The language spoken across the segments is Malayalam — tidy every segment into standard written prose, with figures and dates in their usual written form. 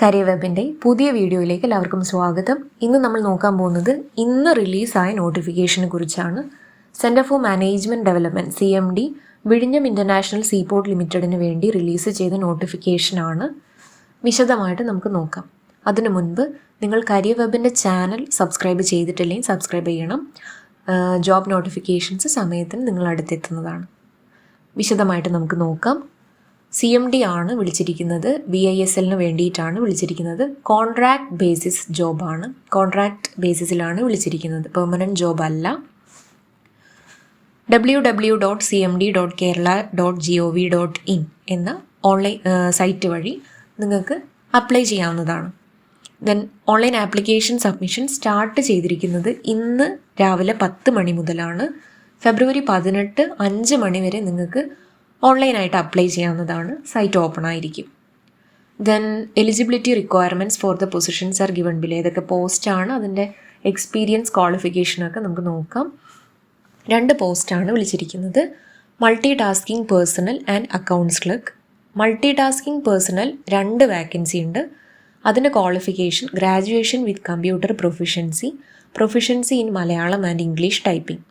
കരിയർ വെബിൻ്റെ പുതിയ വീഡിയോയിലേക്ക് എല്ലാവർക്കും സ്വാഗതം. ഇന്ന് നമ്മൾ നോക്കാൻ പോകുന്നത് ഇന്ന് റിലീസായ നോട്ടിഫിക്കേഷനെ കുറിച്ചാണ്. Centre for management development CMD വിഴിഞ്ഞം ഇൻ്റർനാഷണൽ സീപോർട്ട് ലിമിറ്റഡിന് വേണ്ടി റിലീസ് ചെയ്ത നോട്ടിഫിക്കേഷനാണ്. വിശദമായിട്ട് നമുക്ക് നോക്കാം. അതിനു മുൻപ് നിങ്ങൾ കരിയർ വെബിൻ്റെ ചാനൽ സബ്സ്ക്രൈബ് ചെയ്തിട്ടില്ലെങ്കിൽ സബ്സ്ക്രൈബ് ചെയ്യണം. ജോബ് നോട്ടിഫിക്കേഷൻസ് സമയത്തിന് നിങ്ങൾ അടുത്തെത്തുന്നതാണ്. വിശദമായിട്ട് നമുക്ക് നോക്കാം. CMD ആണ് വിളിച്ചിരിക്കുന്നത്. BISLന് വേണ്ടിയിട്ടാണ് വിളിച്ചിരിക്കുന്നത്. കോൺട്രാക്ട് ബേസിസ് ജോബാണ്. കോൺട്രാക്ട് ബേസിസിലാണ് വിളിച്ചിരിക്കുന്നത്, പെർമനൻറ്റ് ജോബ് അല്ല. www.cmd.kerala.gov.in എന്ന ഓൺലൈൻ സൈറ്റ് വഴി നിങ്ങൾക്ക് അപ്ലൈ ചെയ്യാവുന്നതാണ്. Then online application submission start ചെയ്തിരിക്കുന്നത് ഇന്ന് രാവിലെ 10 മണി മുതലാണ്. ഫെബ്രുവരി 18 5 മണി വരെ നിങ്ങൾക്ക് ഓൺലൈനായിട്ട് അപ്ലൈ ചെയ്യാവുന്നതാണ്. സൈറ്റ് ഓപ്പൺ ആയിരിക്കും. Then eligibility requirements for the positions are given below. ഏതൊക്കെ പോസ്റ്റാണ്, അതിൻ്റെ എക്സ്പീരിയൻസ് ക്വാളിഫിക്കേഷനൊക്കെ നമുക്ക് നോക്കാം. 2 പോസ്റ്റാണ് വിളിച്ചിരിക്കുന്നത്. Multitasking personnel and accounts clerk. Multitasking personnel 2 vacancy ഉണ്ട്. അതിൻ്റെ qualification graduation with computer proficiency in Malayalam and English typing.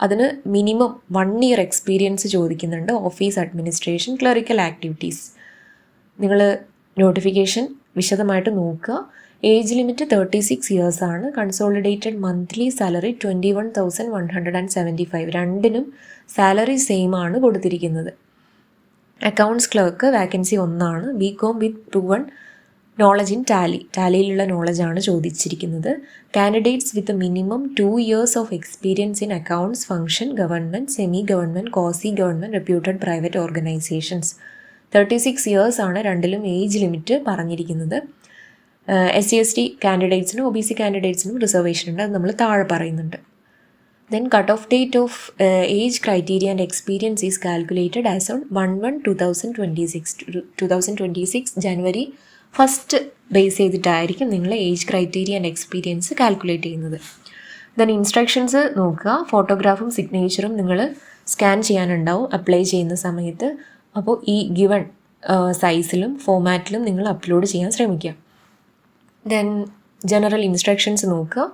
അതിന് മിനിമം 1 ഇയർ എക്സ്പീരിയൻസ് ചോദിക്കുന്നുണ്ട്. Office administration, clerical activities. നിങ്ങൾ നോട്ടിഫിക്കേഷൻ വിശദമായിട്ട് നോക്കുക. ഏജ് ലിമിറ്റ് 36 ഇയേഴ്സാണ്. Consolidated monthly salary 21,175. രണ്ടിനും സാലറി സെയിം ആണ് കൊടുത്തിരിക്കുന്നത്. Accounts clerk vacancy 1 BCom with proven knowledge in ടാലിയിലുള്ള നോളജാണ് ചോദിച്ചിരിക്കുന്നത്. Candidates with minimum 2 years of experience in accounts function, government, semi government, quasi government, reputed private organisations. 36 ഇയേഴ്സാണ് രണ്ടിലും ഏജ് ലിമിറ്റ് പറഞ്ഞിരിക്കുന്നത്. SC/ST കാൻഡിഡേറ്റ്സിനും OBC കാൻഡിഡേറ്റ്സിനും റിസർവേഷൻ ഉണ്ട്. അത് നമ്മൾ താഴെ പറയുന്നുണ്ട്. Then cut off date of age criteria and experience is calculated as on 1/1/2026 January 1 base ചെയ്തിട്ടായിരിക്കും നിങ്ങൾ age criteria and experience calculate ചെയ്യുന്നത്. ദെൻ ഇൻസ്ട്രക്ഷൻസ് നോക്കുക. ഫോട്ടോഗ്രാഫും സിഗ്നേച്ചറും നിങ്ങൾ സ്കാൻ ചെയ്യാനുണ്ടാവും അപ്ലൈ ചെയ്യുന്ന സമയത്ത്. അപ്പോൾ ഈ ഗിവൺ സൈസിലും ഫോമാറ്റിലും നിങ്ങൾ അപ്ലോഡ് ചെയ്യാൻ ശ്രമിക്കുക. ദെൻ ജനറൽ ഇൻസ്ട്രക്ഷൻസ് നോക്കുക.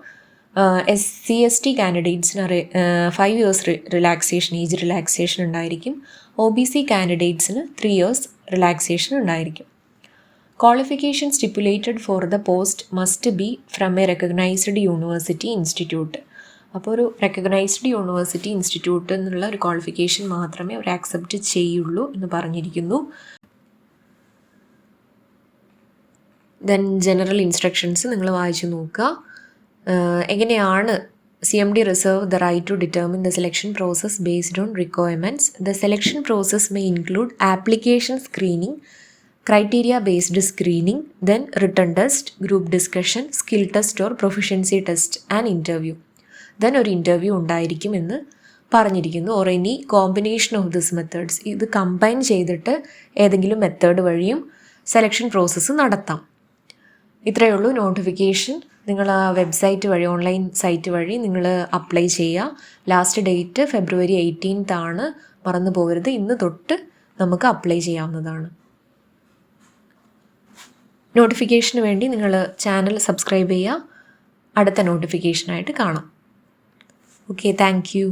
SC/ST കാൻഡിഡേറ്റ്സിന് 5 ഇയേഴ്സ് ഏജ് റിലാക്സേഷൻ ഉണ്ടായിരിക്കും. OBC കാൻഡിഡേറ്റ്സിന് 3 ഇയേഴ്സ് റിലാക്സേഷൻ ഉണ്ടായിരിക്കും. Qualification stipulated for the post must be from a recognized university institute. അപ്പോൾ ഒരു റെക്കഗ്നൈസ്ഡ് യൂണിവേഴ്സിറ്റി ഇൻസ്റ്റിറ്റ്യൂട്ട് എന്നുള്ള ഒരു ക്വാളിഫിക്കേഷൻ മാത്രമേ അവർ ആക്സെപ്റ്റ് ചെയ്യുള്ളൂ എന്ന് പറഞ്ഞിരിക്കുന്നു. ദെൻ ജനറൽ ഇൻസ്ട്രക്ഷൻസ് നിങ്ങൾ വായിച്ചു നോക്കുക. എങ്ങനെയാണ് CMD reserve the right to determine the selection process based on requirements. The selection process may include application screening, criteria-based screening, then written test, group discussion, skill test or proficiency test and interview. Then ഒരു ഇൻ്റർവ്യൂ ഉണ്ടായിരിക്കും എന്ന് പറഞ്ഞിരിക്കുന്നു. Or any combination of this methods. ഇത് കമ്പൈൻ ചെയ്തിട്ട് ഏതെങ്കിലും മെത്തേഡ് വഴിയും സെലക്ഷൻ പ്രോസസ്സ് നടത്താം. ഇത്രയേ ഉള്ളൂ നോട്ടിഫിക്കേഷൻ. നിങ്ങൾ ആ വെബ്സൈറ്റ് വഴി, ഓൺലൈൻ സൈറ്റ് വഴി നിങ്ങൾ അപ്ലൈ ചെയ്യുക. ലാസ്റ്റ് ഡേറ്റ് ഫെബ്രുവരി 18 മറന്നു പോകരുത്. ഇന്ന് തൊട്ട് നമുക്ക് അപ്ലൈ ചെയ്യാവുന്നതാണ്. നോട്ടിഫിക്കേഷന് വേണ്ടി നിങ്ങൾ ചാനൽ സബ്സ്ക്രൈബ് ചെയ്യുക. അടുത്ത നോട്ടിഫിക്കേഷനായിട്ട് കാണാം. Okay, thank you.